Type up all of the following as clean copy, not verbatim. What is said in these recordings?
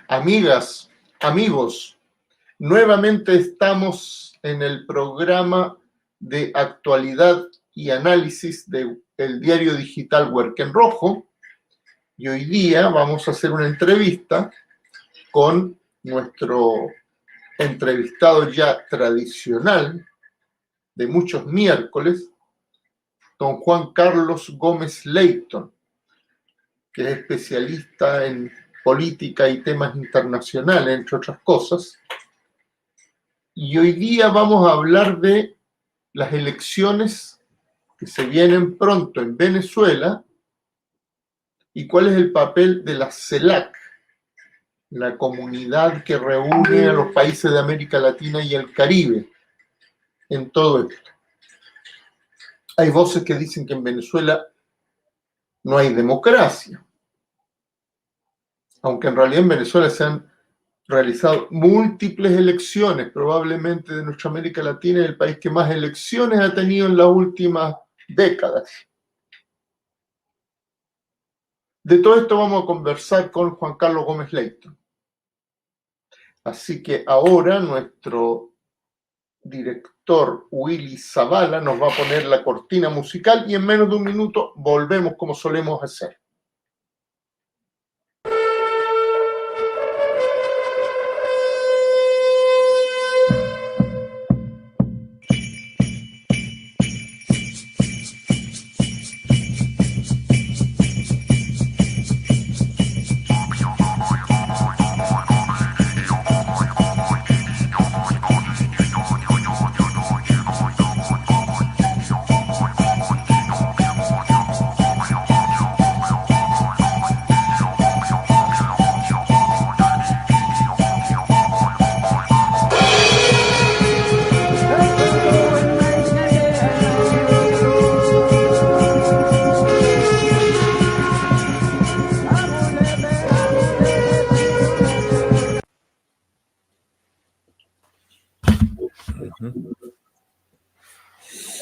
Amigas, amigos, nuevamente estamos en el programa de actualidad y análisis del diario digital Huerquen Rojo, y hoy día vamos a hacer una entrevista con nuestro entrevistado ya tradicional de muchos miércoles, don Juan Carlos Gómez Leyton, que es especialista en política y temas internacionales, entre otras cosas. Y hoy día vamos a hablar de las elecciones que se vienen pronto en Venezuela y cuál es el papel de la CELAC, la comunidad que reúne a los países de América Latina y el Caribe en todo esto. Hay voces que dicen que en Venezuela no hay democracia, aunque en realidad en Venezuela se han realizado múltiples elecciones, probablemente de nuestra América Latina es el país que más elecciones ha tenido en las últimas décadas. De todo esto vamos a conversar con Juan Carlos Gómez Leyton. Así que ahora nuestro director Willy Zavala nos va a poner la cortina musical y en menos de un minuto volvemos como solemos hacer.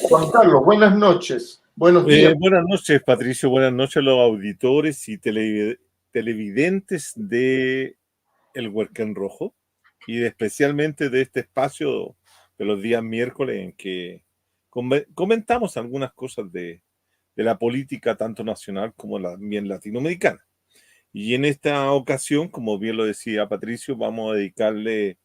Juan Carlos, buenas noches. Buenos días. Buenas noches, Patricio. Buenas noches a los auditores y televidentes de El Huerquen Rojo y especialmente de este espacio de los días miércoles en que comentamos algunas cosas de la política tanto nacional como también latinoamericana. Y en esta ocasión, como bien lo decía Patricio, vamos a dedicarle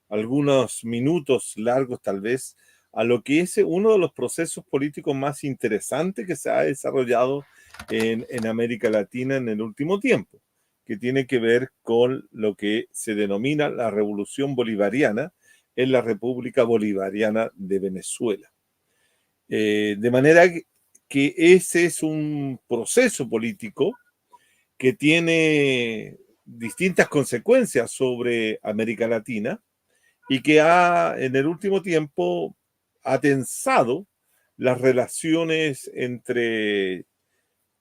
algunos minutos largos tal vez a lo que es uno de los procesos políticos más interesantes que se ha desarrollado en América Latina en el último tiempo, que tiene que ver con lo que se denomina la Revolución Bolivariana en la República Bolivariana de Venezuela. De manera que ese es un proceso político que tiene distintas consecuencias sobre América Latina y que en el último tiempo ha tensado las relaciones entre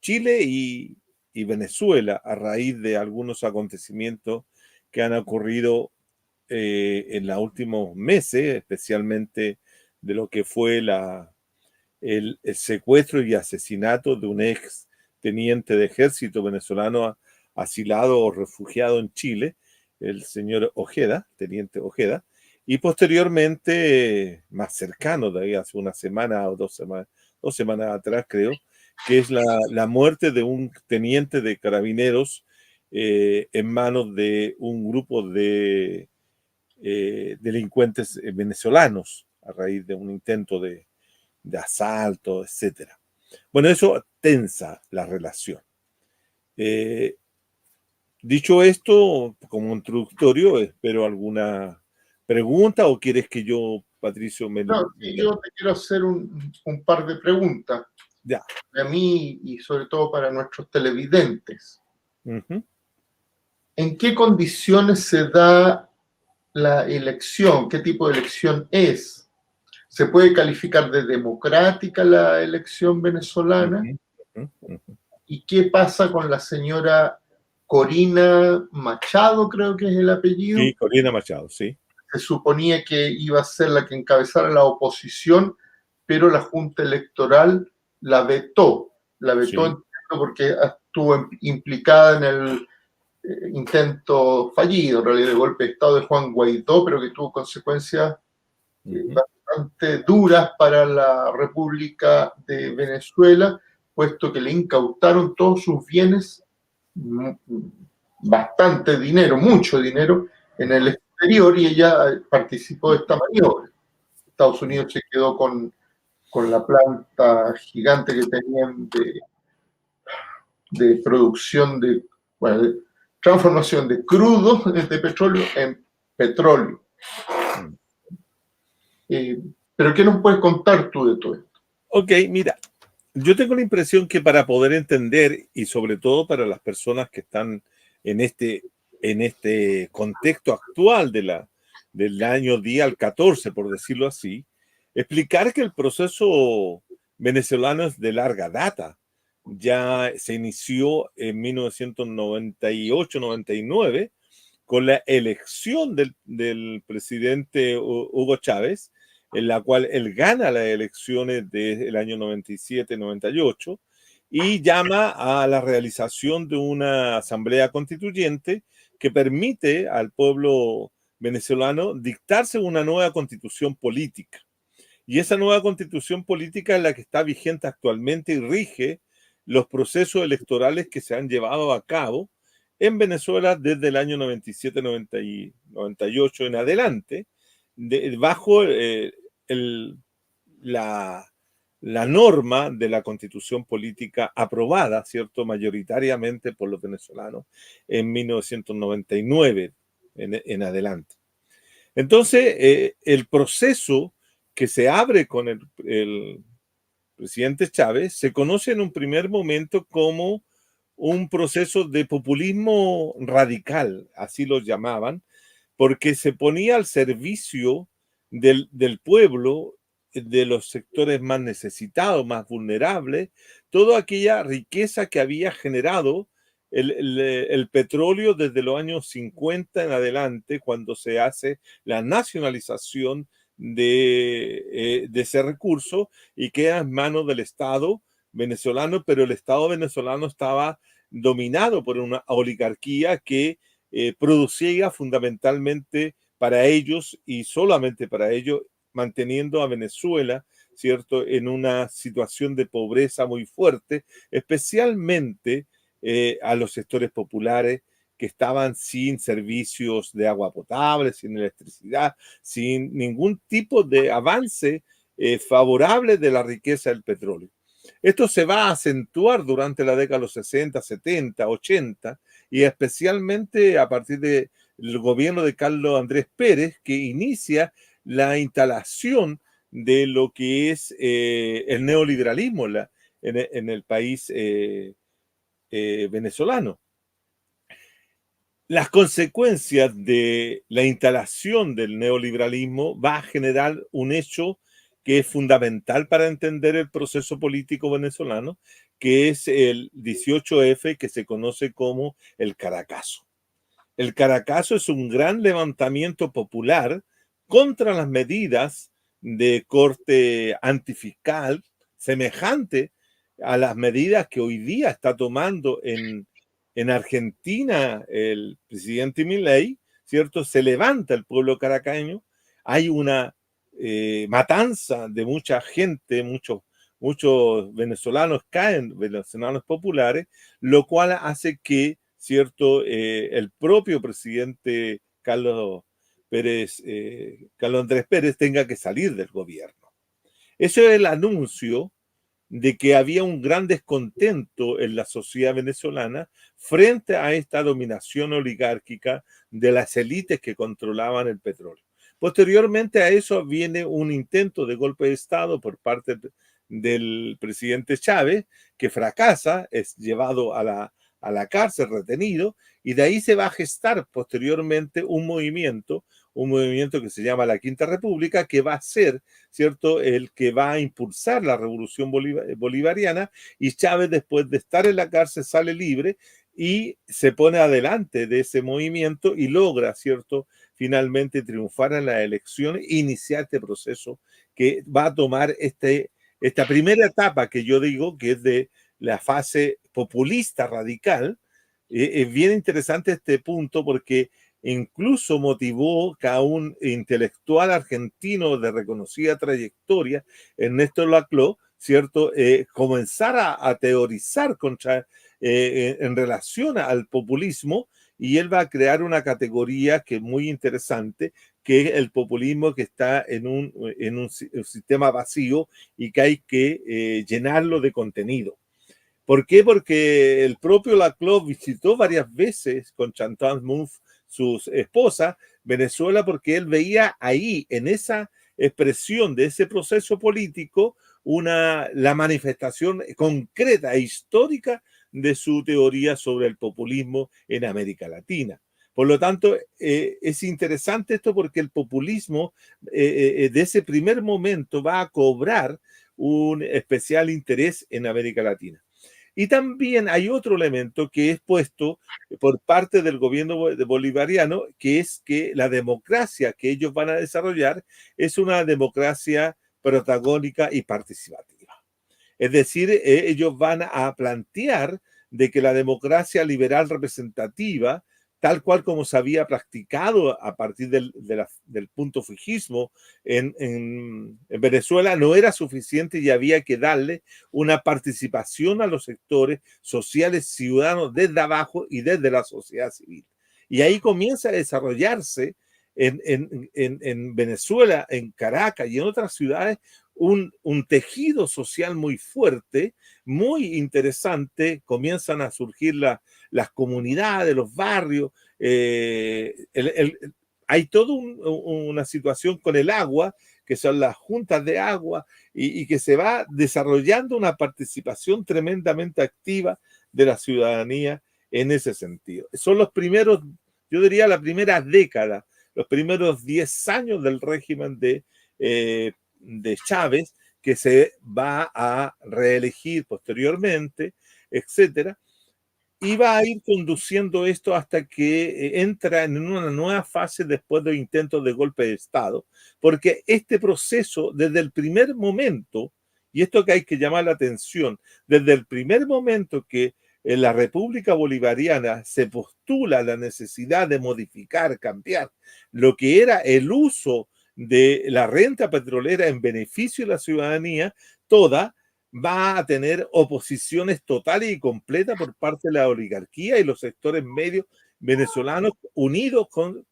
Chile y Venezuela a raíz de algunos acontecimientos que han ocurrido en los últimos meses, especialmente de lo que fue el secuestro y asesinato de un ex teniente de ejército venezolano asilado o refugiado en Chile, el señor Ojeda, teniente Ojeda, y posteriormente, más cercano, de ahí hace una semana o dos semanas atrás creo, que es la muerte de un teniente de carabineros en manos de un grupo de delincuentes venezolanos a raíz de un intento de asalto, etc. Bueno, eso tensa la relación. Dicho esto, como introductorio, espero alguna pregunta o quieres que yo, Patricio, No, yo te quiero hacer un par de preguntas. Ya. A mí y sobre todo para nuestros televidentes. ¿En qué condiciones se da la elección? ¿Qué tipo de elección es? ¿Se puede calificar de democrática la elección venezolana? ¿Y qué pasa con la señora Corina Machado, creo que es el apellido? Sí, Corina Machado, sí. Se suponía que iba a ser la que encabezara la oposición, pero la Junta Electoral la vetó. La vetó, sí, porque estuvo implicada en intento fallido, en realidad, de golpe de Estado de Juan Guaidó, pero que tuvo consecuencias bastante duras para la República de Venezuela, puesto que le incautaron todos sus bienes, bastante dinero, mucho dinero, en el exterior, y ella participó de esta maniobra. Estados Unidos se quedó con la planta gigante que tenían de producción bueno, de transformación de crudo de petróleo en petróleo. Pero ¿qué nos puedes contar tú de todo esto? Ok, mira, yo tengo la impresión que para poder entender, y sobre todo para las personas que están en este contexto actual del año día al 14, por decirlo así, explicar que el proceso venezolano es de larga data. Ya se inició en 1998-99 con la elección del presidente Hugo Chávez, en la cual él gana las elecciones del año 97-98 y llama a la realización de una asamblea constituyente que permite al pueblo venezolano dictarse una nueva constitución política. Y esa nueva constitución política es la que está vigente actualmente y rige los procesos electorales que se han llevado a cabo en Venezuela desde el año 97-98 en adelante, bajo la, la norma de la constitución política aprobada, ¿cierto?, mayoritariamente por los venezolanos en 1999 en adelante. Entonces, el proceso que se abre con el presidente Chávez se conoce en un primer momento como un proceso de populismo radical, así lo llamaban, porque se ponía al servicio del pueblo, de los sectores más necesitados, más vulnerables, toda aquella riqueza que había generado el petróleo desde los años 50 en adelante, cuando se hace la nacionalización de ese recurso y queda en manos del Estado venezolano, pero el Estado venezolano estaba dominado por una oligarquía que producía fundamentalmente para ellos y solamente para ellos, manteniendo a Venezuela, ¿cierto?, en una situación de pobreza muy fuerte, especialmente a los sectores populares que estaban sin servicios de agua potable, sin electricidad, sin ningún tipo de avance favorable de la riqueza del petróleo. Esto se va a acentuar durante la década de los 60, 70, 80 y especialmente a partir del gobierno de Carlos Andrés Pérez, que inicia la instalación de lo que es el neoliberalismo en el país venezolano. Las consecuencias de la instalación del neoliberalismo va a generar un hecho que es fundamental para entender el proceso político venezolano, que es el 18F, que se conoce como el Caracazo. El Caracazo es un gran levantamiento popular contra las medidas de corte antifiscal, semejante a las medidas que hoy día está tomando en Argentina el presidente Milei, ¿cierto? Se levanta el pueblo caraqueño, hay una matanza de mucha gente, muchos venezolanos caen, venezolanos populares, lo cual hace que, ¿cierto?, el propio presidente Carlos Andrés Pérez tenga que salir del gobierno. Eso es el anuncio de que había un gran descontento en la sociedad venezolana frente a esta dominación oligárquica de las élites que controlaban el petróleo. Posteriormente a eso viene un intento de golpe de Estado por parte del presidente Chávez, que fracasa, es llevado a la cárcel, retenido, y de ahí se va a gestar posteriormente un movimiento que se llama la Quinta República, que va a ser, ¿cierto?, el que va a impulsar la revolución bolivariana, y Chávez, después de estar en la cárcel, sale libre y se pone adelante de ese movimiento y logra, ¿cierto?, finalmente triunfar en las elecciones e iniciar este proceso que va a tomar esta primera etapa que yo digo que es de la fase populista radical, Es bien interesante este punto porque incluso motivó que a un intelectual argentino de reconocida trayectoria, Ernesto Laclau, ¿cierto? Comenzara a teorizar en relación al populismo, y él va a crear una categoría que es muy interesante, que es el populismo que está en un sistema vacío y que hay que llenarlo de contenido. ¿Por qué? Porque el propio Laclau visitó varias veces con Chantal Mouffe, su esposa, Venezuela, porque él veía ahí, en esa expresión de ese proceso político, la manifestación concreta e histórica de su teoría sobre el populismo en América Latina. Por lo tanto, es interesante esto porque el populismo de ese primer momento va a cobrar un especial interés en América Latina. Y también hay otro elemento que es puesto por parte del gobierno bolivariano, que es que la democracia que ellos van a desarrollar es una democracia protagónica y participativa. Es decir, ellos van a plantear de que la democracia liberal representativa, tal cual como se había practicado a partir del punto fijismo en Venezuela, no era suficiente y había que darle una participación a los sectores sociales ciudadanos desde abajo y desde la sociedad civil. Y ahí comienza a desarrollarse en Venezuela, en Caracas y en otras ciudades, un tejido social muy fuerte, muy interesante. Comienzan a surgir las comunidades, los barrios. Hay toda una situación con el agua, que son las juntas de agua, y que se va desarrollando una participación tremendamente activa de la ciudadanía en ese sentido. Son los primeros, yo diría, la primera década, los primeros 10 años del régimen de Chávez, que se va a reelegir posteriormente, etcétera, y va a ir conduciendo esto hasta que entra en una nueva fase después de intentos de golpe de Estado, porque este proceso, desde el primer momento, y esto que hay que llamar la atención, desde el primer momento que en la República Bolivariana se postula la necesidad de modificar, cambiar lo que era el uso de la renta petrolera en beneficio de la ciudadanía, toda va a tener oposiciones totales y completas por parte de la oligarquía y los sectores medios venezolanos unidos con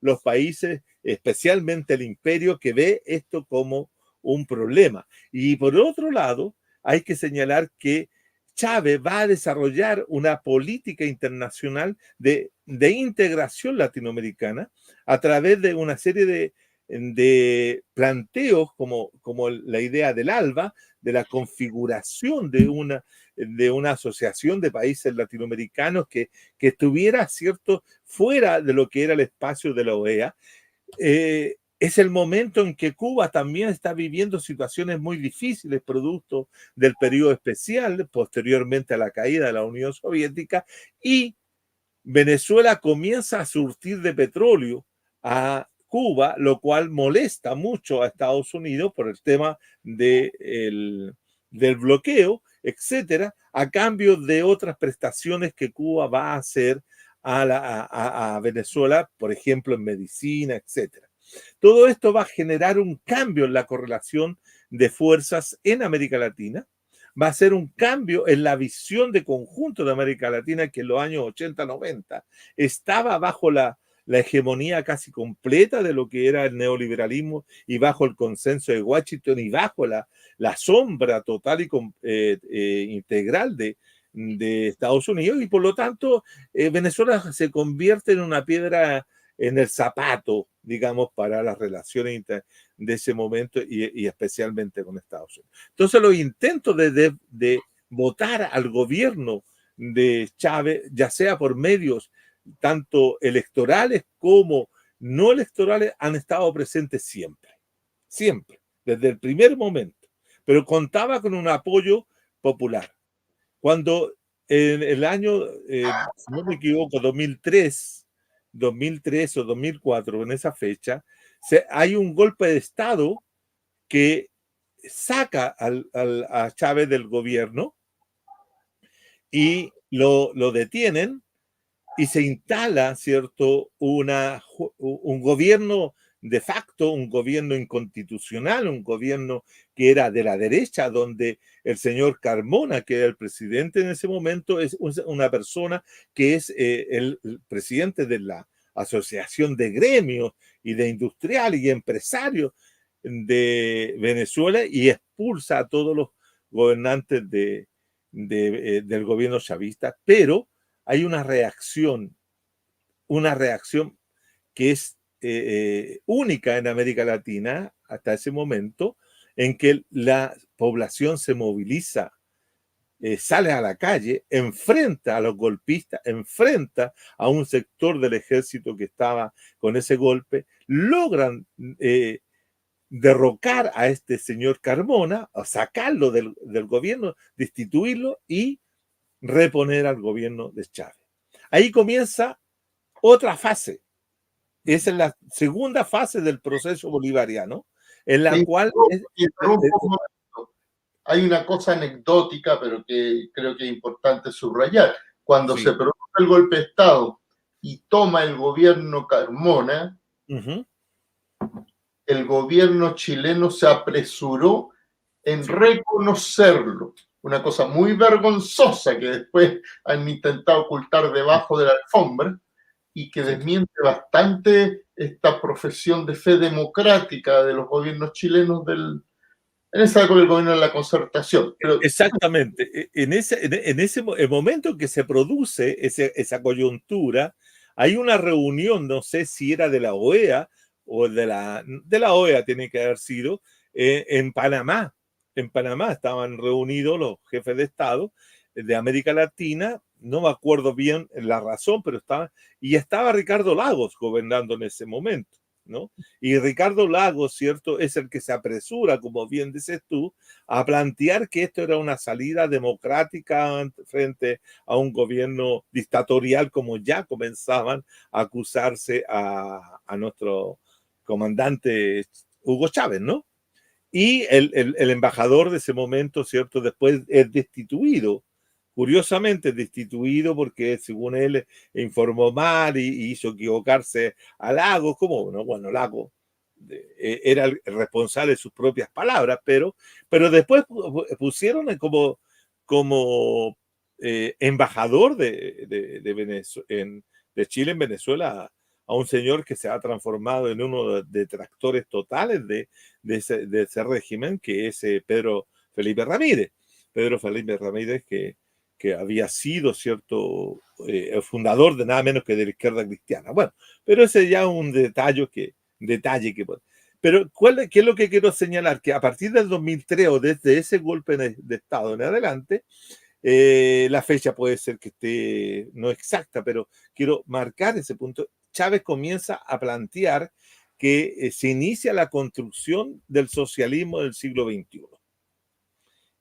los países, especialmente el imperio, que ve esto como un problema. Y por otro lado, hay que señalar que Chávez va a desarrollar una política internacional de integración latinoamericana a través de una serie de planteos como la idea del ALBA, de la configuración de una asociación de países latinoamericanos que estuviera, ¿cierto?, fuera de lo que era el espacio de la OEA. Es el momento en que Cuba también está viviendo situaciones muy difíciles, producto del periodo especial, posteriormente a la caída de la Unión Soviética, y Venezuela comienza a surtir de petróleo a Cuba, lo cual molesta mucho a Estados Unidos por el tema del bloqueo, etcétera, a cambio de otras prestaciones que Cuba va a hacer a Venezuela, por ejemplo, en medicina, etcétera. Todo esto va a generar un cambio en la correlación de fuerzas en América Latina, va a ser un cambio en la visión de conjunto de América Latina, que en los años 80-90 estaba bajo la hegemonía casi completa de lo que era el neoliberalismo y bajo el consenso de Washington y bajo la sombra total y integral de Estados Unidos, y por lo tanto Venezuela se convierte en una piedra en el zapato, digamos, para las relaciones de ese momento y especialmente con Estados Unidos. Entonces los intentos de votar al gobierno de Chávez, ya sea por medios tanto electorales como no electorales, han estado presentes siempre, siempre, desde el primer momento, pero contaba con un apoyo popular. Cuando en el año, si no me equivoco, 2003 o 2004, en esa fecha, hay un golpe de Estado que saca a Chávez del gobierno y lo detienen y se instala, ¿cierto?, un gobierno de facto, un gobierno inconstitucional, un gobierno que era de la derecha, donde el señor Carmona, que era el presidente en ese momento, es una persona que es el presidente de la Asociación de Gremios y de Industriales y Empresarios de Venezuela, y expulsa a todos los gobernantes del gobierno chavista, pero hay una reacción que es única en América Latina hasta ese momento, en que la población se moviliza, sale a la calle, enfrenta a los golpistas, enfrenta a un sector del ejército que estaba con ese golpe, logran derrocar a este señor Carmona, o sacarlo del gobierno, destituirlo y reponer al gobierno de Chávez. Ahí comienza otra fase. Esa es la segunda fase del proceso bolivariano, en la cual... Interrumpo un momento. Hay una cosa anecdótica, pero que creo que es importante subrayar. Cuando sí. se produce el golpe de Estado y toma el gobierno Carmona, el gobierno chileno se apresuró en reconocerlo. Una cosa muy vergonzosa que después han intentado ocultar debajo de la alfombra y que desmiente bastante esta profesión de fe democrática de los gobiernos chilenos en esa época del gobierno de la concertación. Pero, exactamente. En ese momento que se produce esa coyuntura, hay una reunión, no sé si era de la OEA o de la OEA, tiene que haber sido, en Panamá. En Panamá estaban reunidos los jefes de Estado de América Latina, no me acuerdo bien la razón, pero estaba Ricardo Lagos gobernando en ese momento, ¿no? Y Ricardo Lagos, ¿cierto?, es el que se apresura, como bien dices tú, a plantear que esto era una salida democrática frente a un gobierno dictatorial, como ya comenzaban a acusarse a nuestro comandante Hugo Chávez, ¿no? Y el embajador de ese momento, ¿cierto?, después es destituido. Curiosamente, destituido porque, según él, informó mal y hizo equivocarse a Lagos. ¿Cómo? No, bueno, Lagos era el responsable de sus propias palabras, pero después pusieron como embajador de Chile en Venezuela a un señor que se ha transformado en uno de detractores totales de ese régimen, que es Pedro Felipe Ramírez. Pedro Felipe Ramírez, que había sido, ¿cierto?, el fundador de nada menos que de la izquierda cristiana. Bueno, pero ese ya es un detalle que... Pero ¿qué es lo que quiero señalar? Que a partir del 2003 o desde ese golpe de Estado en adelante, la fecha puede ser que esté no exacta, pero quiero marcar ese punto. Chávez comienza a plantear que se inicia la construcción del socialismo del siglo XXI.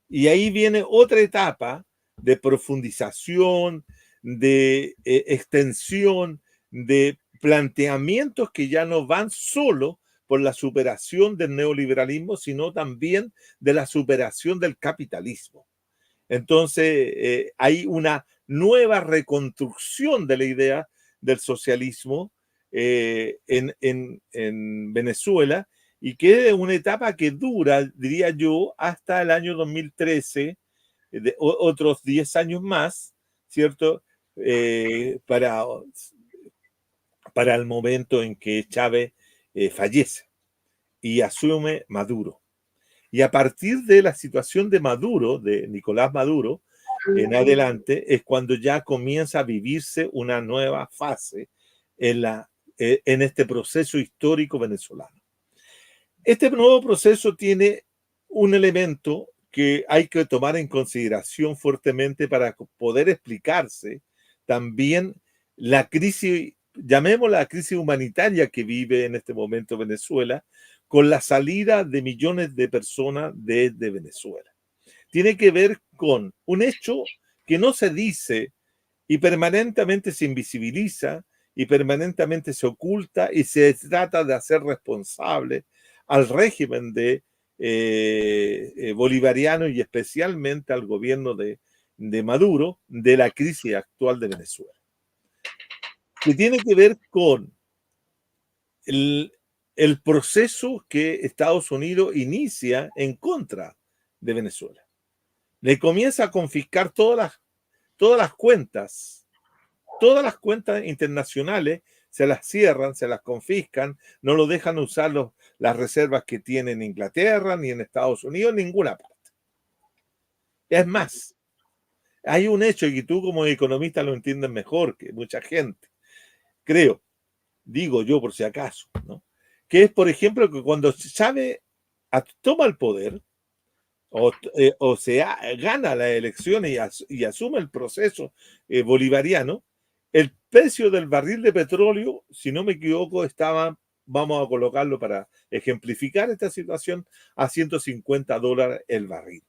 Y ahí viene otra etapa de profundización, de extensión, de planteamientos que ya no van solo por la superación del neoliberalismo, sino también de la superación del capitalismo. Entonces, hay una nueva reconstrucción de la idea del socialismo en Venezuela, y que es una etapa que dura, diría yo, hasta el año 2013, otros 10 años más, ¿cierto? Para el momento en que Chávez fallece y asume Maduro. Y a partir de la situación de Maduro, de Nicolás Maduro, en adelante, es cuando ya comienza a vivirse una nueva fase en este proceso histórico venezolano. Este nuevo proceso tiene un elemento que hay que tomar en consideración fuertemente para poder explicarse también la crisis, llamémosla la crisis humanitaria que vive en este momento Venezuela, con la salida de millones de personas desde Venezuela. Tiene que ver con un hecho que no se dice y permanentemente se invisibiliza y permanentemente se oculta y se trata de hacer responsable al régimen bolivariano y especialmente al gobierno de de Maduro de la crisis actual de Venezuela, que tiene que ver con el proceso que Estados Unidos inicia en contra de Venezuela. Le comienza a confiscar todas las cuentas internacionales, se las cierran, se las confiscan, no lo dejan usar las reservas que tiene en Inglaterra, ni en Estados Unidos, en ninguna parte. Es más, hay un hecho, y tú como economista lo entiendes mejor que mucha gente, creo, digo yo por si acaso, ¿no? Que es, por ejemplo, que cuando Chávez toma el poder o gana la elección y asume el proceso bolivariano, el precio del barril de petróleo, si no me equivoco, estaba, vamos a colocarlo para ejemplificar esta situación, a $150 el barril.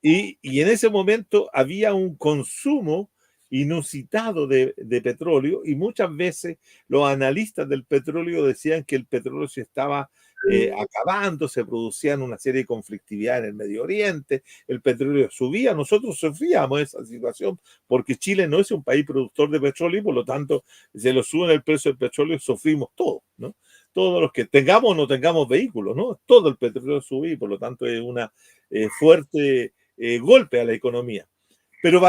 Y en ese momento había un consumo inusitado de petróleo, y muchas veces los analistas del petróleo decían que el petróleo se estaba acabando, se producían una serie de conflictividad en el Medio Oriente, el petróleo subía, nosotros sufríamos esa situación porque Chile no es un país productor de petróleo y por lo tanto se lo suben el precio del petróleo, sufrimos todo, ¿no? Todos los que tengamos o no tengamos vehículos, ¿no? Todo el petróleo sube y por lo tanto es una fuerte golpe a la economía. Pero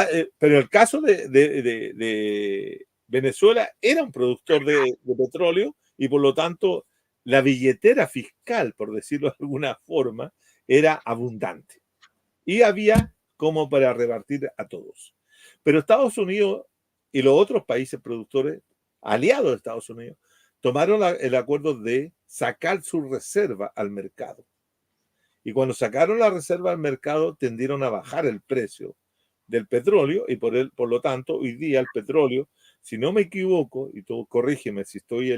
el caso de Venezuela era un productor de petróleo y por lo tanto la billetera fiscal, por decirlo de alguna forma, era abundante. Y había como para repartir a todos. Pero Estados Unidos y los otros países productores, aliados de Estados Unidos, tomaron el acuerdo de sacar su reserva al mercado. Y cuando sacaron la reserva al mercado, tendieron a bajar el precio del petróleo y por lo tanto, hoy día el petróleo, si no me equivoco, y tú corrígeme si estoy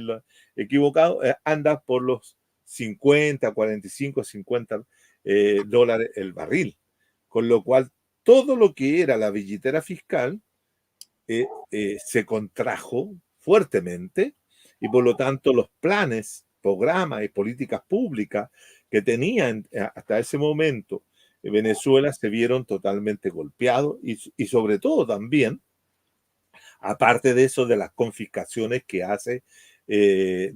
equivocado, anda por los 50, 45, 50 dólares el barril. Con lo cual, todo lo que era la billetera fiscal se contrajo fuertemente y por lo tanto los planes, programas y políticas públicas que tenían hasta ese momento Venezuela se vieron totalmente golpeados y sobre todo también, aparte de eso, de las confiscaciones que hace de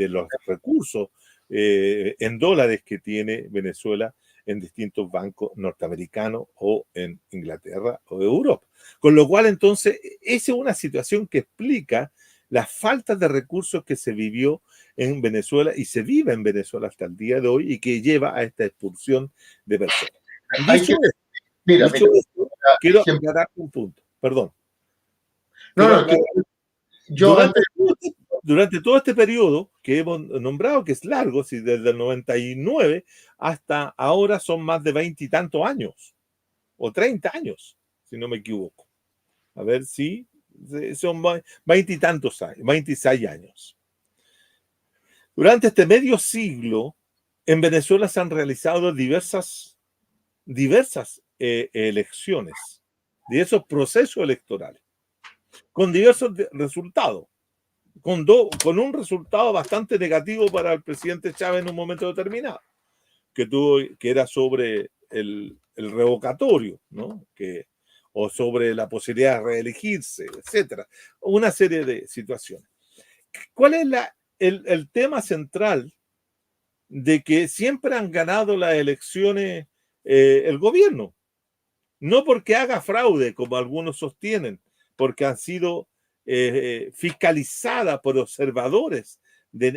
los recursos en dólares que tiene Venezuela en distintos bancos norteamericanos o en Inglaterra o Europa. Con lo cual, entonces, esa es una situación que explica la falta de recursos que se vivió en Venezuela y se vive en Venezuela hasta el día de hoy y que lleva a esta expulsión de personas. Dicho esto, quiero aclarar un punto, perdón. Durante todo este periodo que hemos nombrado, que es largo, si desde el 99 hasta ahora son más de 20 y tantos años, o 30 años, si no me equivoco. A ver si son 20 y tantos años, 26 años. Durante este medio siglo, en Venezuela se han realizado diversas elecciones, diversos procesos electorales, con diversos resultados, con un resultado bastante negativo para el presidente Chávez en un momento determinado, que era sobre el revocatorio, ¿no? O sobre la posibilidad de reelegirse, etcétera. Una serie de situaciones. ¿Cuál es el tema central de que siempre han ganado las elecciones el gobierno? No porque haga fraude, como algunos sostienen, porque han sido fiscalizadas por observadores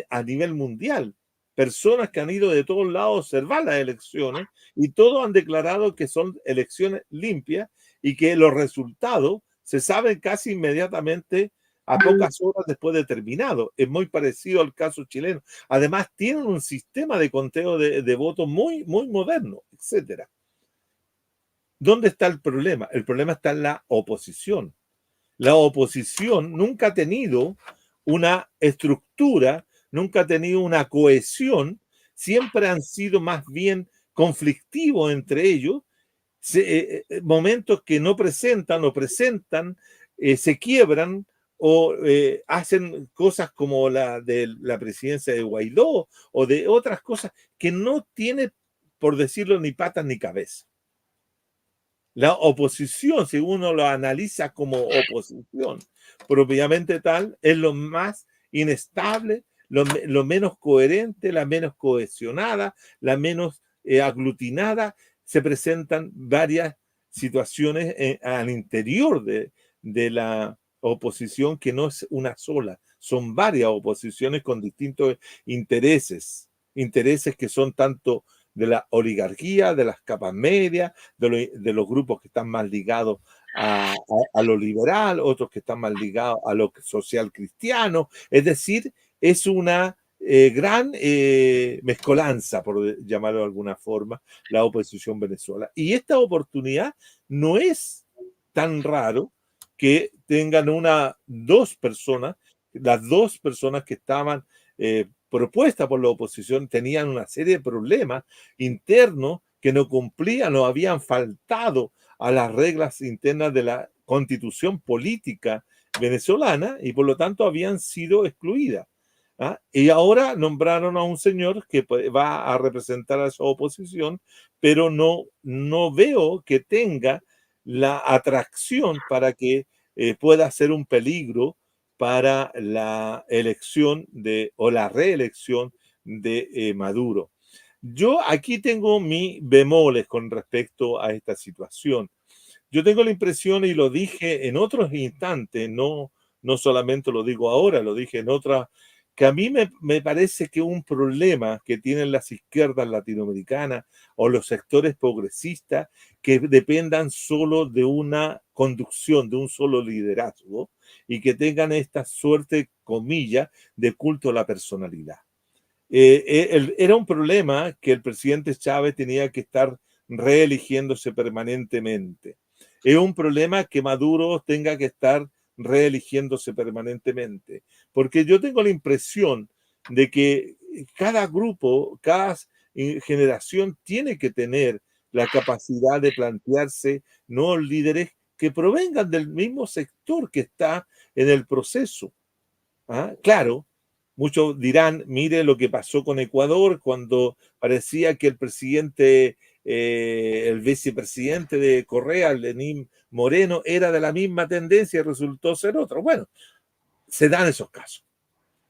a nivel mundial, personas que han ido de todos lados a observar las elecciones y todos han declarado que son elecciones limpias y que los resultados se saben casi inmediatamente a pocas horas después de terminado. Es muy parecido al caso chileno. Además, tienen un sistema de conteo de votos muy, muy moderno, etcétera. ¿Dónde está el problema? El problema está en la oposición. La oposición nunca ha tenido una estructura, nunca ha tenido una cohesión, siempre han sido más bien conflictivos entre ellos, momentos que no presentan o presentan, se quiebran o hacen cosas como la de la presidencia de Guaidó o de otras cosas que no tiene, por decirlo, ni patas ni cabeza. La oposición, si uno lo analiza como oposición propiamente tal, es lo más inestable, lo menos coherente, la menos cohesionada, la menos aglutinada. Se presentan varias situaciones al interior de la oposición que no es una sola, son varias oposiciones con distintos intereses que son tanto de la oligarquía, de las capas medias, de los grupos que están más ligados a lo liberal, otros que están más ligados a lo social cristiano. Es decir, es una gran mezcolanza, por llamarlo de alguna forma, la oposición Venezuela. Y esta oportunidad no es tan raro que tengan las dos personas que estaban propuestas por la oposición tenían una serie de problemas internos que no cumplían o habían faltado a las reglas internas de la constitución política venezolana y por lo tanto habían sido excluidas. ¿Ah? Y ahora nombraron a un señor que va a representar a esa oposición, pero no veo que tenga la atracción para que pueda ser un peligro para la elección o la reelección de Maduro. Yo aquí tengo mis bemoles con respecto a esta situación. Yo tengo la impresión, y lo dije en otros instantes, no solamente lo digo ahora, lo dije en otras, que a mí me parece que un problema que tienen las izquierdas latinoamericanas o los sectores progresistas que dependan solo de una conducción, de un solo liderazgo y que tengan esta suerte, comillas, de culto a la personalidad. Era un problema que el presidente Chávez tenía que estar reeligiéndose permanentemente. Es un problema que Maduro tenga que estar reeligiéndose permanentemente, porque yo tengo la impresión de que cada grupo, cada generación tiene que tener la capacidad de plantearse nuevos líderes que provengan del mismo sector que está en el proceso. ¿Ah? Claro, muchos dirán, mire lo que pasó con Ecuador cuando parecía que el presidente, el vicepresidente de Correa, Lenín Moreno, era de la misma tendencia y resultó ser otro. Bueno, se dan esos casos.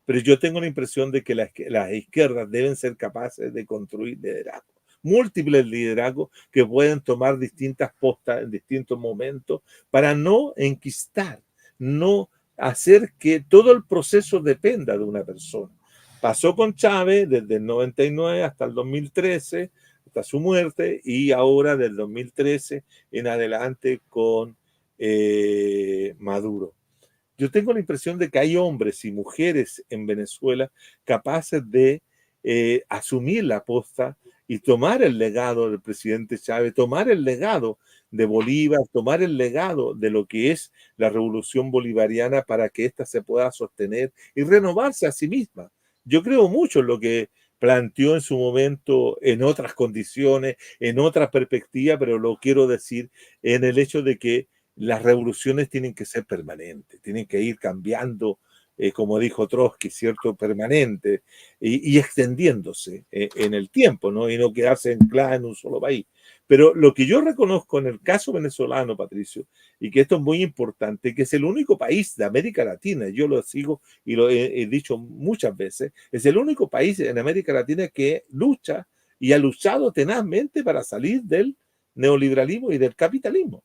Pero yo tengo la impresión de que las izquierdas deben ser capaces de construir liderazgo, múltiples liderazgos que pueden tomar distintas postas en distintos momentos para no enquistar, no hacer que todo el proceso dependa de una persona. Pasó con Chávez desde el 99 hasta el 2013, hasta su muerte, y ahora del 2013 en adelante con Maduro. Yo tengo la impresión de que hay hombres y mujeres en Venezuela capaces de asumir la posta y tomar el legado del presidente Chávez, tomar el legado de Bolívar, tomar el legado de lo que es la revolución bolivariana para que ésta se pueda sostener y renovarse a sí misma. Yo creo mucho en lo que planteó en su momento en otras condiciones, en otra perspectiva, pero lo quiero decir en el hecho de que las revoluciones tienen que ser permanentes, tienen que ir cambiando, como dijo Trotsky, cierto, permanente, y extendiéndose en el tiempo, ¿no? Y no quedarse anclada en un solo país. Pero lo que yo reconozco en el caso venezolano, Patricio, y que esto es muy importante, que es el único país de América Latina, yo lo sigo y lo he dicho muchas veces, es el único país en América Latina que lucha y ha luchado tenazmente para salir del neoliberalismo y del capitalismo.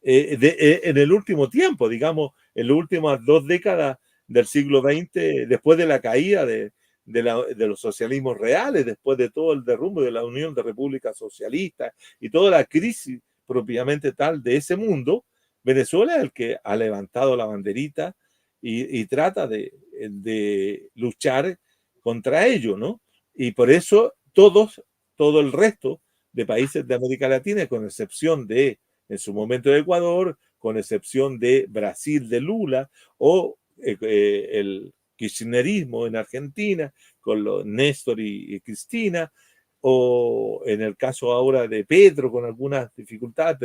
En el último tiempo, digamos, en las últimas 2 décadas del siglo XX, después de la caída de los socialismos reales, después de todo el derrumbe de la Unión de Repúblicas Socialistas y toda la crisis propiamente tal de ese mundo, Venezuela es el que ha levantado la banderita y trata de luchar contra ello, ¿no? Y por eso todo el resto de países de América Latina, con excepción de en su momento de Ecuador, con excepción de Brasil de Lula o el kirchnerismo en Argentina, con los Néstor y Cristina, o en el caso ahora de Petro, con algunas dificultades,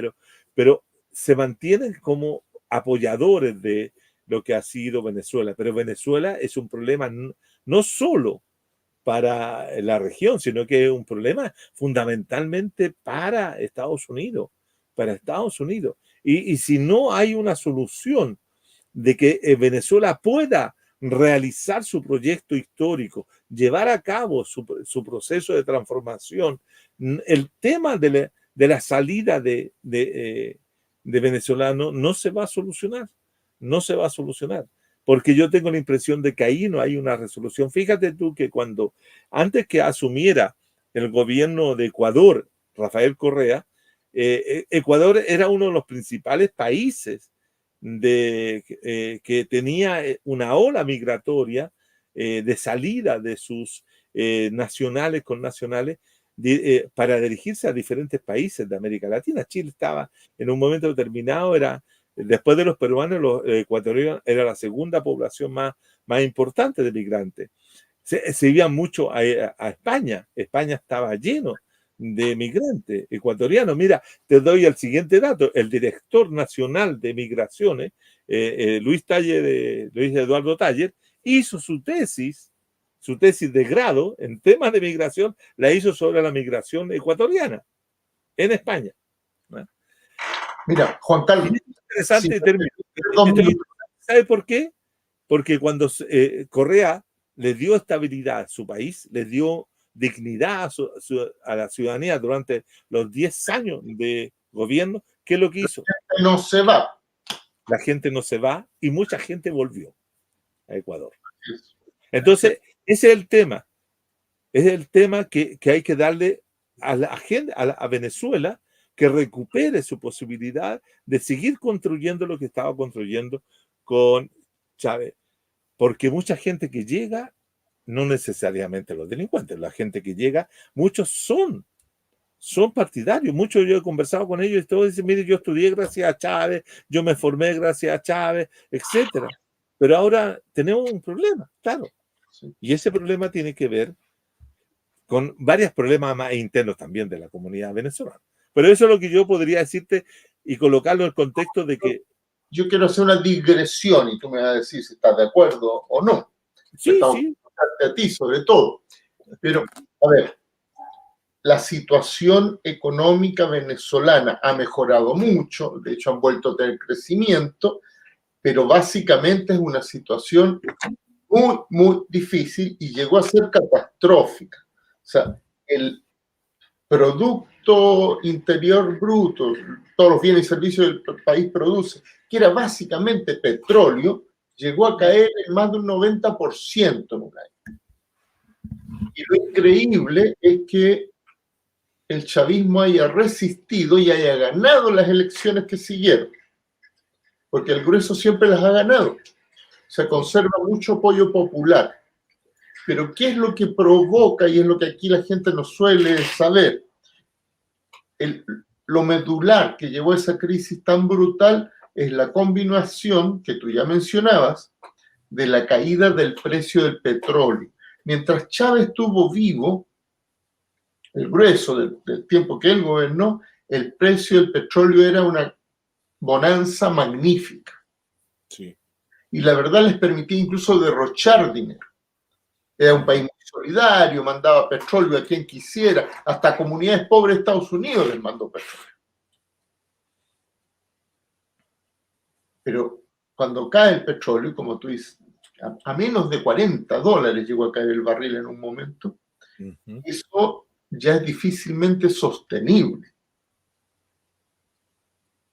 pero se mantienen como apoyadores de lo que ha sido Venezuela. Pero Venezuela es un problema no solo para la región, sino que es un problema fundamentalmente para Estados Unidos, para Estados Unidos. Y si no hay una solución de que Venezuela pueda realizar su proyecto histórico, llevar a cabo su proceso de transformación, el tema de la salida de venezolanos no se va a solucionar, no se va a solucionar, porque yo tengo la impresión de que ahí no hay una resolución. Fíjate tú que antes que asumiera el gobierno de Ecuador, Rafael Correa, Ecuador era uno de los principales países que tenía una ola migratoria de salida de sus nacionales con nacionales para dirigirse a diferentes países de América Latina. Chile estaba en un momento determinado, después de los peruanos, los ecuatorianos era la segunda población más importante de migrantes. Se iban mucho a España. España estaba lleno de migrantes ecuatorianos. Mira, te doy el siguiente dato. El director nacional de migraciones, Luis Eduardo Taller, hizo su tesis de grado en temas de migración, la hizo sobre la migración ecuatoriana en España. ¿No? Mira, Juan Carlos. Interesante término. ¿Sabe por qué? Porque cuando Correa le dio estabilidad a su país, le dio dignidad a la ciudadanía durante los 10 años de gobierno, ¿qué es lo que hizo? No se va. La gente no se va y mucha gente volvió a Ecuador. Entonces, ese es el tema. Es el tema que hay que darle a la gente, a Venezuela, que recupere su posibilidad de seguir construyendo lo que estaba construyendo con Chávez. Porque mucha gente que llega, no necesariamente los delincuentes, la gente que llega, muchos son partidarios. Muchos yo he conversado con ellos y todos dicen, mire, yo estudié gracias a Chávez, yo me formé gracias a Chávez, etcétera. Pero ahora tenemos un problema, claro. Y ese problema tiene que ver con varios problemas más internos también de la comunidad venezolana. Pero eso es lo que yo podría decirte y colocarlo en el contexto de que yo quiero hacer una digresión y tú me vas a decir si estás de acuerdo o no. Sí, sí. A ti sobre todo. Pero, a ver, la situación económica venezolana ha mejorado mucho, de hecho han vuelto a tener crecimiento, pero básicamente es una situación muy, muy difícil y llegó a ser catastrófica. O sea, el Producto Interior Bruto, todos los bienes y servicios del país produce, que era básicamente petróleo, llegó a caer en más de un 90% en un año. Y lo increíble es que el chavismo haya resistido y haya ganado las elecciones que siguieron, porque el grueso siempre las ha ganado. Se conserva mucho apoyo popular. Pero ¿qué es lo que provoca? Y es lo que aquí la gente no suele saber. Lo medular que llevó a esa crisis tan brutal es la combinación que tú ya mencionabas de la caída del precio del petróleo. Mientras Chávez estuvo vivo, el grueso del tiempo que él gobernó, el precio del petróleo era una bonanza magnífica. Sí. Y la verdad les permitía incluso derrochar dinero. Era un país muy solidario, mandaba petróleo a quien quisiera, hasta a comunidades pobres de Estados Unidos les mandó petróleo. Pero cuando cae el petróleo, como tú dices, a menos de $40 llegó a caer el barril en un momento, eso ya es difícilmente sostenible.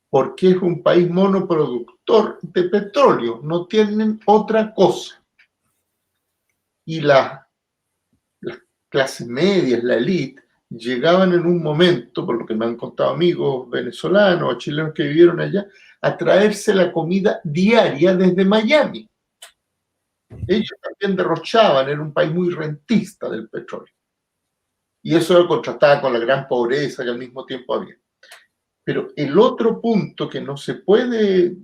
Porque es un país monoproductor de petróleo, no tienen otra cosa. Y las clases medias, la élite, llegaban en un momento, por lo que me han contado amigos venezolanos o chilenos que vivieron allá, a traerse la comida diaria desde Miami. Ellos también derrochaban, era un país muy rentista del petróleo. Y eso lo contrastaba con la gran pobreza que al mismo tiempo había. Pero el otro punto que no se puede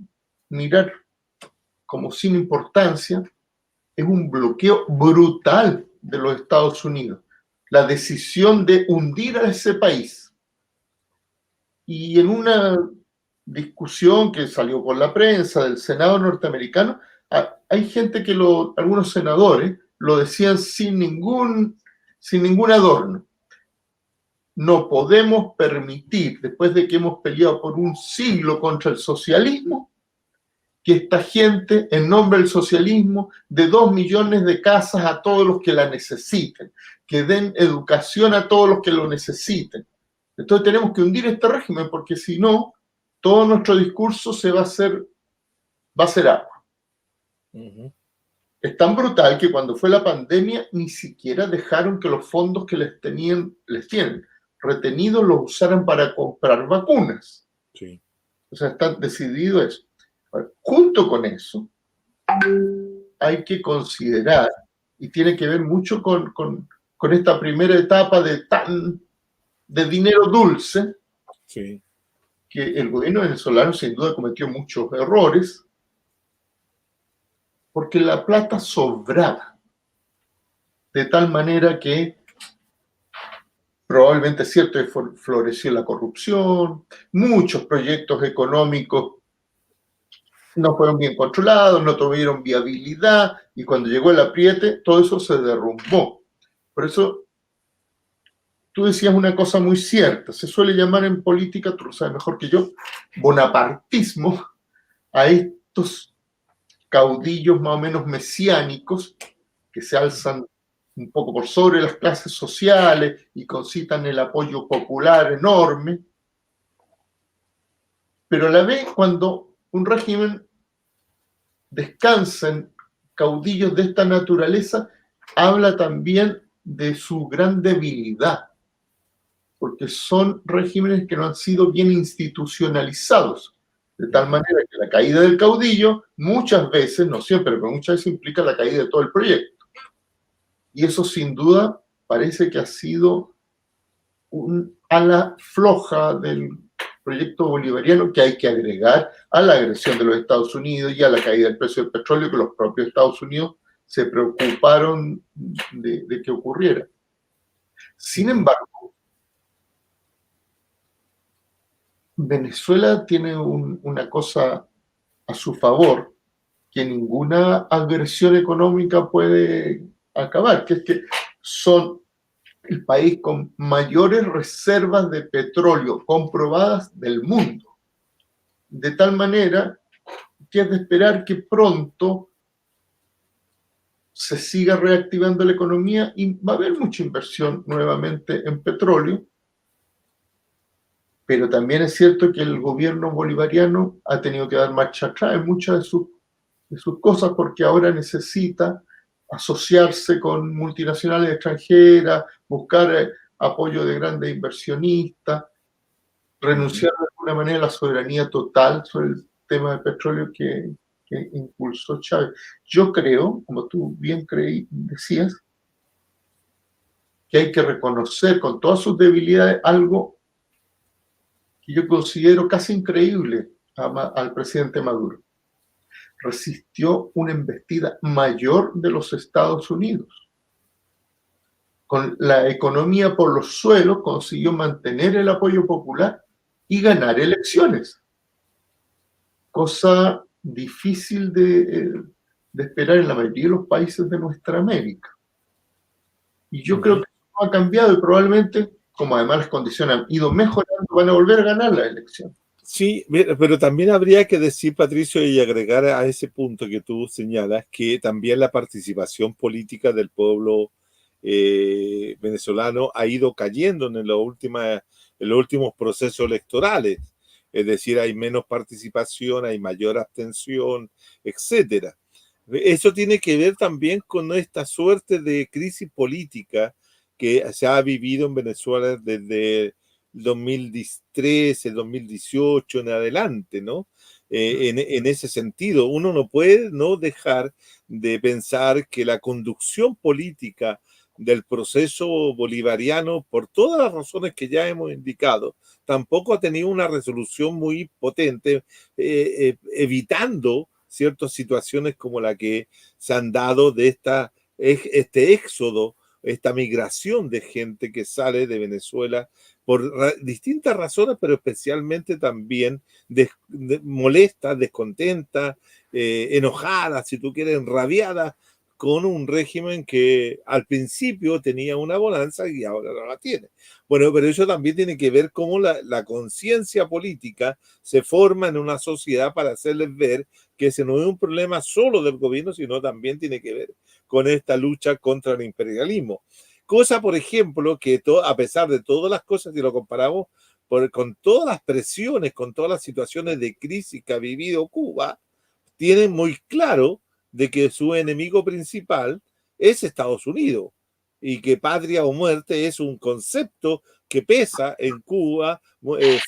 mirar como sin importancia es un bloqueo brutal de los Estados Unidos. La decisión de hundir a ese país. Y en una discusión que salió por la prensa del Senado norteamericano, hay gente que algunos senadores lo decían sin ningún adorno. no podemos permitir, después de que hemos peleado por un siglo contra el socialismo, que esta gente, en nombre del socialismo, dé 2 millones de casas a todos los que la necesiten, que den educación a todos los que lo necesiten. Entonces tenemos que hundir este régimen, porque si no, todo nuestro discurso va a ser agua. Uh-huh. Es tan brutal que cuando fue la pandemia ni siquiera dejaron que los fondos que les tienen retenidos los usaran para comprar vacunas. Sí. O sea, está decidido eso. Ahora, junto con eso, hay que considerar, y tiene que ver mucho con esta primera etapa de dinero dulce, sí, que el gobierno venezolano sin duda cometió muchos errores, porque la plata sobraba, de tal manera que probablemente es cierto que floreció la corrupción, muchos proyectos económicos no fueron bien controlados, no tuvieron viabilidad, y cuando llegó el apriete, todo eso se derrumbó. Por eso, tú decías una cosa muy cierta, se suele llamar en política, tú lo sabes mejor que yo, bonapartismo a estos caudillos más o menos mesiánicos que se alzan un poco por sobre las clases sociales y concitan el apoyo popular enorme. Pero a la vez, cuando un régimen descansa en caudillos de esta naturaleza, habla también de su gran debilidad, porque son regímenes que no han sido bien institucionalizados, de tal manera que la caída del caudillo muchas veces, no siempre, pero muchas veces implica la caída de todo el proyecto. Y eso sin duda parece que ha sido un ala floja del proyecto bolivariano, que hay que agregar a la agresión de los Estados Unidos y a la caída del precio del petróleo, que los propios Estados Unidos se preocuparon de que ocurriera. Sin embargo, Venezuela tiene una cosa a su favor que ninguna agresión económica puede acabar, que es que son el país con mayores reservas de petróleo comprobadas del mundo. De tal manera que es de esperar que pronto se siga reactivando la economía y va a haber mucha inversión nuevamente en petróleo. Pero también es cierto que el gobierno bolivariano ha tenido que dar marcha atrás en muchas de sus cosas, porque ahora necesita asociarse con multinacionales extranjeras, buscar apoyo de grandes inversionistas, renunciar de alguna manera a la soberanía total sobre el tema del petróleo que impulsó Chávez. Yo creo, como tú bien decías, que hay que reconocer con todas sus debilidades algo que yo considero casi increíble al presidente Maduro. Resistió una embestida mayor de los Estados Unidos. Con la economía por los suelos consiguió mantener el apoyo popular y ganar elecciones. Cosa difícil de esperar en la mayoría de los países de nuestra América. Y yo creo que eso ha cambiado y probablemente, como además las condiciones han ido mejorando, van a volver a ganar la elección. Sí, pero también habría que decir, Patricio, y agregar a ese punto que tú señalas, que también la participación política del pueblo venezolano ha ido cayendo en los últimos procesos electorales. Es decir, hay menos participación, hay mayor abstención, etcétera. Eso tiene que ver también con esta suerte de crisis política que se ha vivido en Venezuela desde 2013, 2018 en adelante, ¿no? En ese sentido, uno no puede no dejar de pensar que la conducción política del proceso bolivariano, por todas las razones que ya hemos indicado, tampoco ha tenido una resolución muy potente, evitando ciertas situaciones como la que se han dado de este éxodo, esta migración de gente que sale de Venezuela por distintas razones, pero especialmente también molesta, descontenta, enojada, si tú quieres, enrabiada con un régimen que al principio tenía una bonanza y ahora no la tiene. Bueno, pero eso también tiene que ver cómo la conciencia política se forma en una sociedad para hacerles ver que ese no es un problema solo del gobierno, sino también tiene que ver con esta lucha contra el imperialismo. Cosa, por ejemplo, que a pesar de todas las cosas, si lo comparamos con todas las presiones, con todas las situaciones de crisis que ha vivido Cuba, tienen muy claro de que su enemigo principal es Estados Unidos y que patria o muerte es un concepto que pesa en Cuba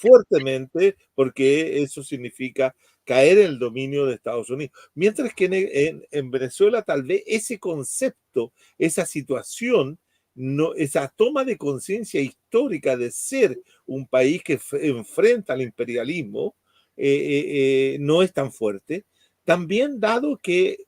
fuertemente porque eso significa caer en el dominio de Estados Unidos. Mientras que en Venezuela tal vez ese concepto, esa situación, no, esa toma de conciencia histórica de ser un país que enfrenta al imperialismo no es tan fuerte. También dado que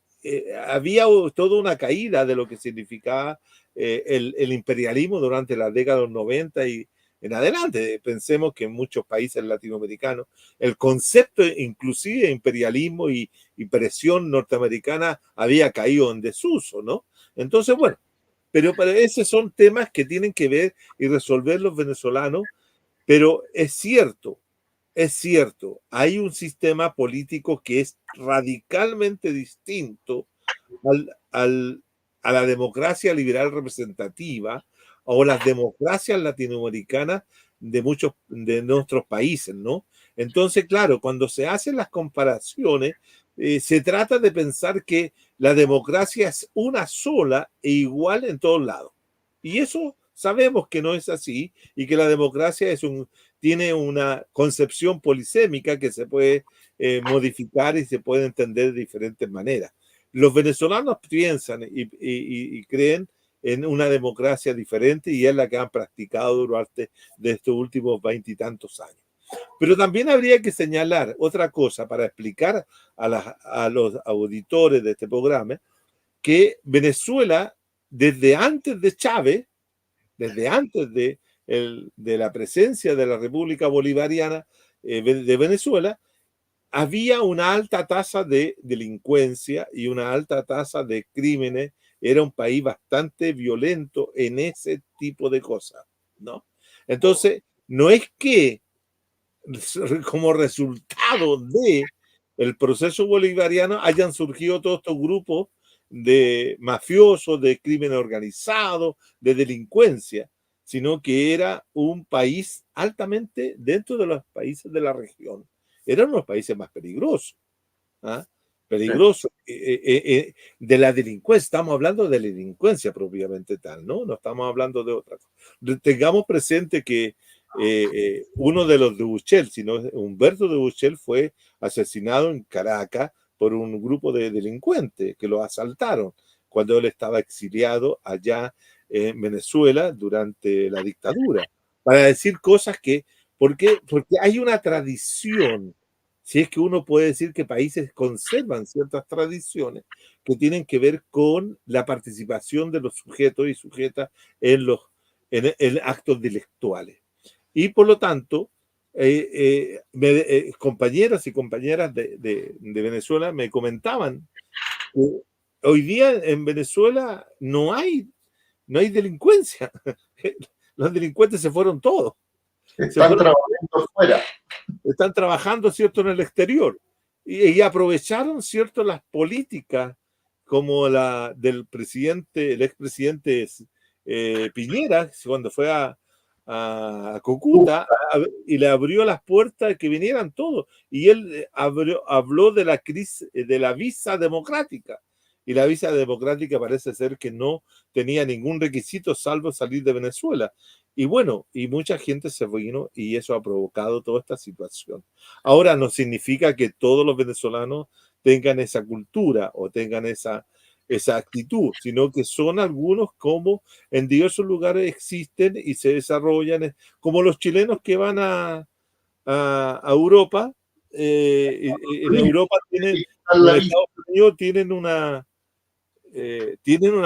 había toda una caída de lo que significaba el imperialismo durante la década de los 90 y en adelante. Pensemos que en muchos países latinoamericanos el concepto inclusive de imperialismo y presión norteamericana había caído en desuso, ¿no? Entonces, bueno, pero esos son temas que tienen que ver y resolver los venezolanos, pero es cierto, hay un sistema político que es radicalmente distinto a la democracia liberal representativa o las democracias latinoamericanas de muchos de nuestros países, ¿no? Entonces, claro, cuando se hacen las comparaciones, se trata de pensar que la democracia es una sola e igual en todos lados. Y eso sabemos que no es así y que la democracia tiene una concepción polisémica que se puede modificar y se puede entender de diferentes maneras. Los venezolanos piensan y creen en una democracia diferente y es la que han practicado durante de estos últimos 20 y tantos años. Pero también habría que señalar otra cosa para explicar a los auditores de este programa, que Venezuela, desde antes de Chávez, desde antes de la presencia de la República Bolivariana de Venezuela, había una alta tasa de delincuencia y una alta tasa de crímenes. Era un país bastante violento en ese tipo de cosas, ¿no? Entonces, no es que como resultado de el proceso bolivariano hayan surgido todos estos grupos de mafiosos, de crimen organizado, de delincuencia, sino que era un país altamente dentro de los países de la región. Eran los países más peligrosos. ¿Ah? Peligroso de la delincuencia. Estamos hablando de la delincuencia propiamente tal, ¿no? No estamos hablando de otra cosa. Tengamos presente que uno de los de Buchel, sino Humberto de Buchel, fue asesinado en Caracas por un grupo de delincuentes que lo asaltaron cuando él estaba exiliado allá en Venezuela durante la dictadura, para decir cosas que, porque hay una tradición, si es que uno puede decir que países conservan ciertas tradiciones que tienen que ver con la participación de los sujetos y sujetas en actos delictuales. Y por lo tanto, compañeras y compañeras de Venezuela me comentaban que hoy día en Venezuela no hay delincuencia. Los delincuentes se fueron todos. Están trabajando fuera. Están trabajando, ¿cierto?, en el exterior. Y aprovecharon, ¿cierto?, las políticas como la del presidente, el expresidente Piñera, cuando fue a Cúcuta y le abrió las puertas de que vinieran todos. Y él habló de la crisis, de la visa democrática. Y la visa democrática parece ser que no tenía ningún requisito salvo salir de Venezuela. Y bueno, y mucha gente se vino y eso ha provocado toda esta situación. Ahora, no significa que todos los venezolanos tengan esa cultura o tengan esa actitud, sino que son algunos como en diversos lugares existen y se desarrollan, como los chilenos que van a Europa. En Europa en Estados Unidos tienen una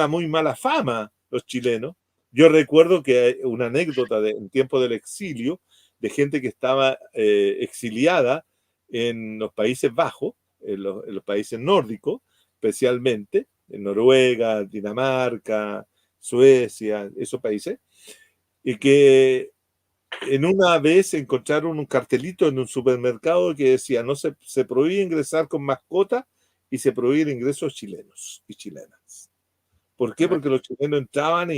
muy mala fama los chilenos. Yo recuerdo que una anécdota en tiempo del exilio, de gente que estaba exiliada en los Países Bajos, en los países nórdicos especialmente, Noruega, Dinamarca, Suecia, esos países, y que en una vez encontraron un cartelito en un supermercado que decía se prohíbe ingresar con mascota y se prohíbe el ingreso a chilenos y chilenas. ¿Por qué? Porque los chilenos entraban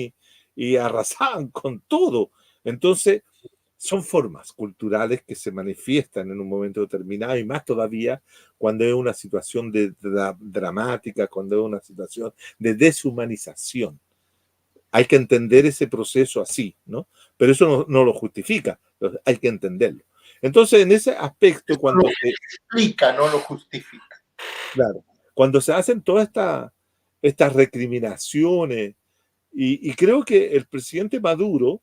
y arrasaban con todo. Entonces, son formas culturales que se manifiestan en un momento determinado y más todavía cuando es una situación dramática, cuando es una situación de deshumanización. Hay que entender ese proceso así, ¿no? Pero eso no lo justifica, hay que entenderlo. Entonces, en ese aspecto, cuando lo explica, no lo justifica. Claro, cuando se hacen todas estas recriminaciones, y creo que el presidente Maduro,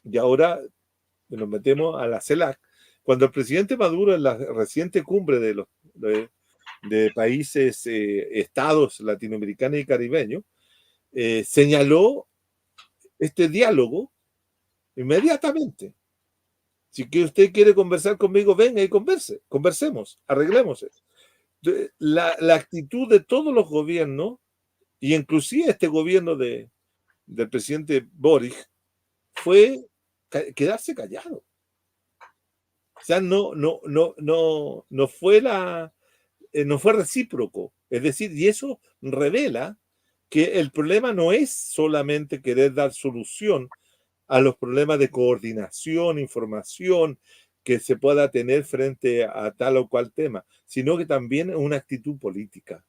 y ahora nos metemos a la CELAC, cuando el presidente Maduro en la reciente cumbre de países, estados latinoamericanos y caribeños, señaló este diálogo inmediatamente. Si que usted quiere conversar conmigo, venga y conversemos, arreglemos eso. La actitud de todos los gobiernos, y inclusive este gobierno del presidente Boric, fue quedarse callado. O sea, no fue no fue recíproco. Es decir, y eso revela que el problema no es solamente querer dar solución a los problemas de coordinación, información que se pueda tener frente a tal o cual tema, sino que también una actitud política.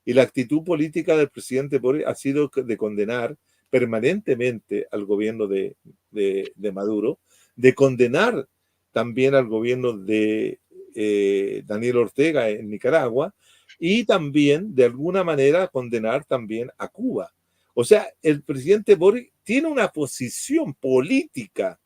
Y la actitud política del presidente Boric ha sido de condenar permanentemente al gobierno de Maduro, de condenar también al gobierno de Daniel Ortega en Nicaragua y también, de alguna manera, condenar también a Cuba. O sea, el presidente Boric tiene una posición política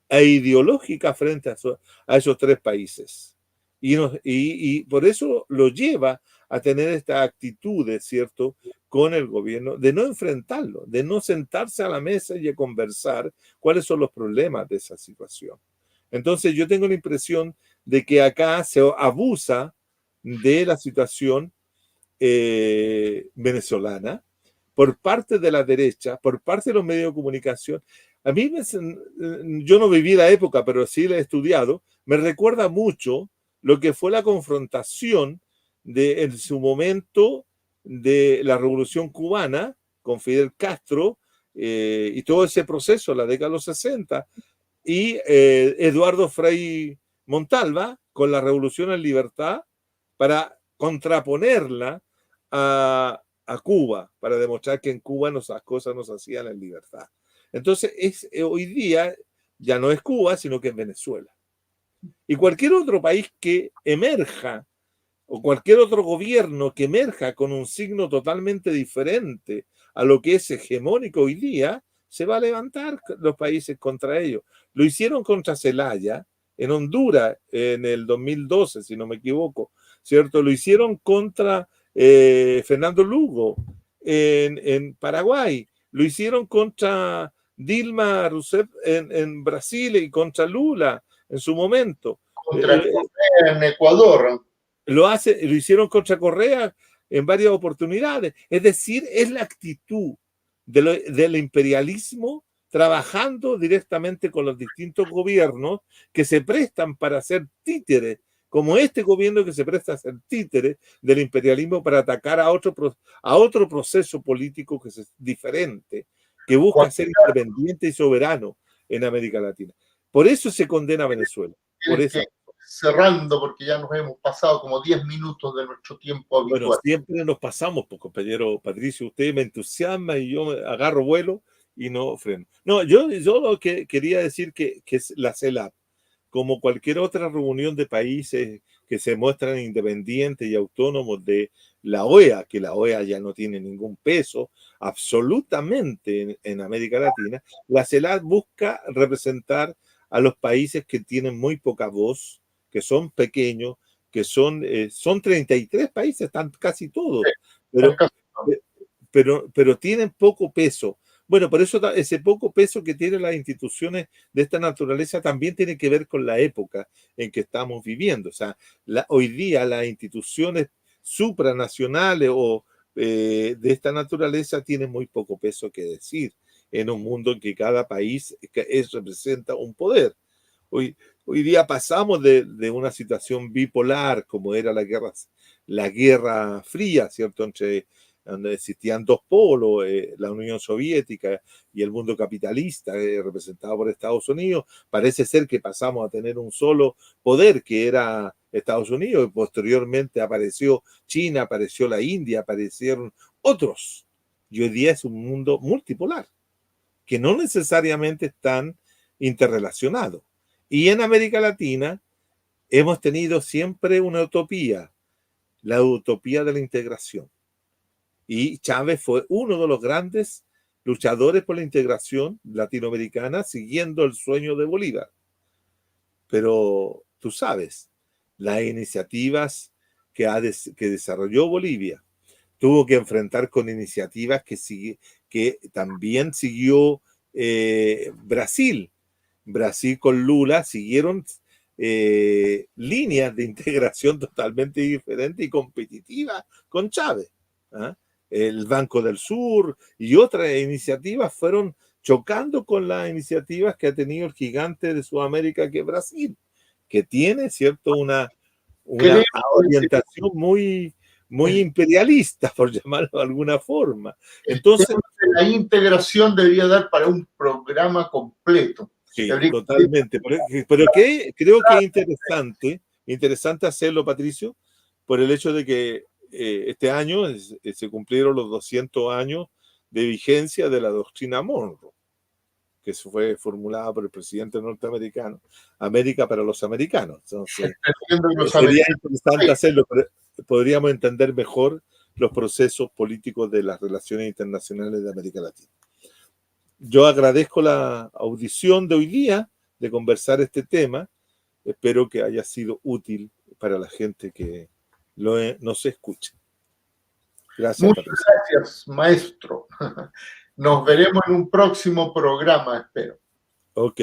e ideológica frente a esos tres países. Y por eso lo lleva a tener esta actitud, ¿cierto?, con el gobierno, de no enfrentarlo, de no sentarse a la mesa y a conversar cuáles son los problemas de esa situación. Entonces yo tengo la impresión de que acá se abusa de la situación venezolana por parte de la derecha, por parte de los medios de comunicación. A mí, yo no viví la época, pero sí la he estudiado, me recuerda mucho lo que fue la confrontación en su momento de la Revolución Cubana con Fidel Castro y todo ese proceso, la década de los 60, y Eduardo Frei Montalva con la Revolución en Libertad para contraponerla a Cuba, para demostrar que en Cuba las cosas no se hacían en libertad. Entonces, hoy día ya no es Cuba, sino que es Venezuela. Y cualquier otro país que emerja, o cualquier otro gobierno que emerja con un signo totalmente diferente a lo que es hegemónico hoy día, se va a levantar los países contra ellos. Lo hicieron contra Zelaya, en Honduras, en el 2012, si no me equivoco, ¿cierto? Lo hicieron contra Fernando Lugo en Paraguay, lo hicieron contra Dilma Rousseff en Brasil y contra Lula en su momento. Contra Correa en Ecuador. Lo hicieron contra Correa en varias oportunidades. Es decir, es la actitud del imperialismo trabajando directamente con los distintos gobiernos que se prestan para hacer títeres, como este gobierno que se presta a ser títere del imperialismo para atacar a otro proceso político que es diferente, que busca ser independiente y soberano en América Latina. Por eso se condena a Venezuela. Por eso. Cerrando, porque ya nos hemos pasado como 10 minutos de nuestro tiempo habitual. Bueno, siempre nos pasamos, pues, compañero Patricio, usted me entusiasma y yo me agarro vuelo y no freno. No, yo lo que quería decir que es la CELAC, como cualquier otra reunión de países que se muestran independientes y autónomos de la OEA, que la OEA ya no tiene ningún peso absolutamente en América Latina, la CELAC busca representar a los países que tienen muy poca voz, que son pequeños, que son 33 países, están casi todos, pero tienen poco peso. Bueno, por eso ese poco peso que tienen las instituciones de esta naturaleza también tiene que ver con la época en que estamos viviendo. O sea, hoy día las instituciones supranacionales o de esta naturaleza tienen muy poco peso que decir en un mundo en que cada país representa un poder. Hoy día pasamos de una situación bipolar como era la Guerra Fría, ¿cierto? Donde existían dos polos, la Unión Soviética y el mundo capitalista, representado por Estados Unidos. Parece ser que pasamos a tener un solo poder, que era Estados Unidos, y posteriormente apareció China, apareció la India, aparecieron otros. Y hoy día es un mundo multipolar, que no necesariamente están interrelacionados. Y en América Latina hemos tenido siempre una utopía, la utopía de la integración. Y Chávez fue uno de los grandes luchadores por la integración latinoamericana, siguiendo el sueño de Bolívar. Pero tú sabes, las iniciativas que desarrolló Bolivia tuvo que enfrentar con iniciativas que también siguió Brasil. Brasil con Lula siguieron líneas de integración totalmente diferentes y competitivas con Chávez. ¿Ah? El Banco del Sur y otras iniciativas fueron chocando con las iniciativas que ha tenido el gigante de Sudamérica, que es Brasil, que tiene, ¿cierto?, una orientación muy imperialista, por llamarlo de alguna forma. Entonces, la integración debería dar para un programa completo. Sí, totalmente. Pero que creo que es interesante hacerlo, Patricio, por el hecho de que este año se cumplieron los 200 años de vigencia de la doctrina Monroe, que fue formulada por el presidente norteamericano, América para los americanos. Entonces, sería interesante hacerlo, pero podríamos entender mejor los procesos políticos de las relaciones internacionales de América Latina. Yo agradezco la audición de hoy día de conversar este tema. Espero que haya sido útil para la gente que nos escucha. Gracias. Muchas gracias, maestro. Nos veremos en un próximo programa, espero. Ok,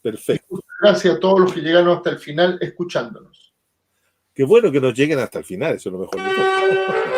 perfecto. Gracias a todos los que llegaron hasta el final escuchándonos. Qué bueno que nos lleguen hasta el final, eso es lo mejor de todo.